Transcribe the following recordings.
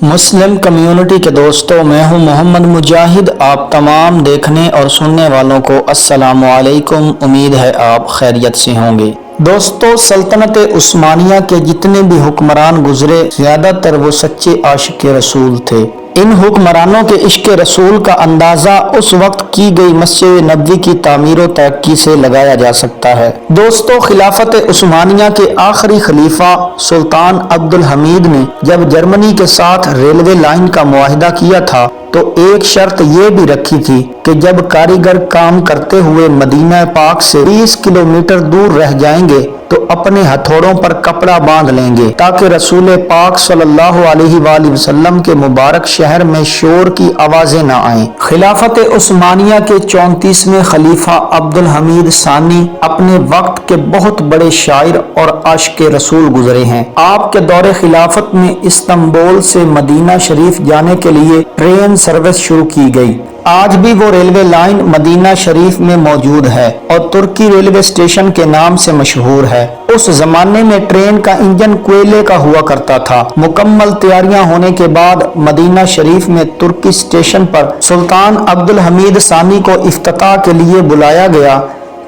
مسلم community کے دوستوں، میں ہوں محمد مجاہد۔ آپ تمام دیکھنے اور سننے والوں کو السلام علیکم۔ امید ہے آپ خیریت سے ہوں گے۔ دوستو، سلطنت عثمانیہ کے جتنے بھی حکمران گزرے، زیادہ تر وہ سچے عاشق رسول تھے۔ ان حکمرانوں کے عشق رسول کا اندازہ اس وقت کی گئی مسجد نبوی کی تعمیر و ترقی سے لگایا جا سکتا ہے۔ دوستو، خلافت عثمانیہ کے آخری خلیفہ سلطان عبدالحمید نے جب جرمنی کے ساتھ ریلوے لائن کا معاہدہ کیا تھا تو ایک شرط یہ بھی رکھی تھی کہ جب کاریگر کام کرتے ہوئے مدینہ پاک سے 20 کلومیٹر دور رہ جائیں گے تو اپنے ہتھوڑوں پر کپڑا باندھ لیں گے تاکہ رسول پاک صلی اللہ علیہ وآلہ وسلم کے مبارک شہر میں شور کی آوازیں نہ آئیں۔ خلافت عثمانیہ کے 34ویں خلیفہ عبدالحمید ثانی اپنے وقت کے بہت بڑے شاعر اور عاشق رسول گزرے ہیں۔ آپ کے دور خلافت میں استنبول سے مدینہ شریف جانے کے لیے ٹرین سروس شروع کی گئی۔ آج بھی وہ ریلوے لائن مدینہ شریف میں موجود ہے اور ترکی ریلوے اسٹیشن کے نام سے مشہور ہے۔ اس زمانے میں ٹرین کا انجن کوئلے کا ہوا کرتا تھا۔ مکمل تیاریاں ہونے کے بعد مدینہ شریف میں ترکی اسٹیشن پر سلطان عبدالحمید ثانی کو افتتاح کے لیے بلایا گیا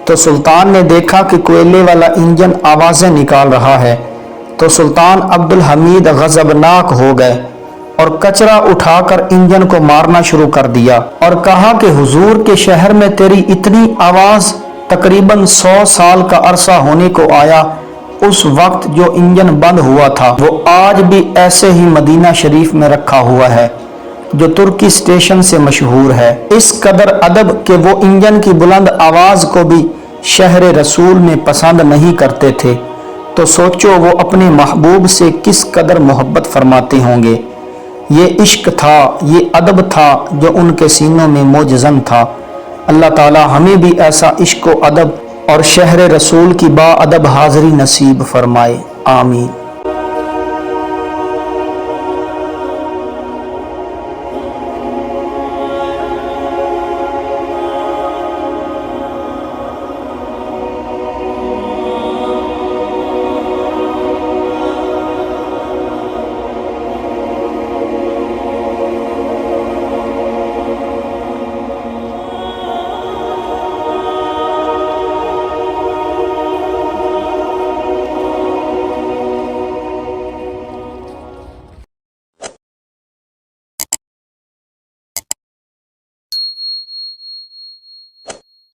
تو سلطان نے دیکھا کہ کوئلے والا انجن آوازیں نکال رہا ہے تو سلطان عبدالحمید غضبناک ہو گئے اور کچرا اٹھا کر انجن کو مارنا شروع کر دیا اور کہا کہ حضور کے شہر میں تیری اتنی آواز تقریباً 100 سال کا عرصہ ہونے کو آیا، اس وقت جو انجن بند ہوا تھا وہ آج بھی ایسے ہی مدینہ شریف میں رکھا ہوا ہے جو ترکی اسٹیشن سے مشہور ہے۔ اس قدر ادب کہ وہ انجن کی بلند آواز کو بھی شہر رسول میں پسند نہیں کرتے تھے، تو سوچو وہ اپنے محبوب سے کس قدر محبت فرماتے ہوں گے۔ یہ عشق تھا، یہ ادب تھا جو ان کے سینوں میں موجزن تھا۔ اللہ تعالی ہمیں بھی ایسا عشق و ادب اور شہر رسول کی با ادب حاضری نصیب فرمائے، آمین۔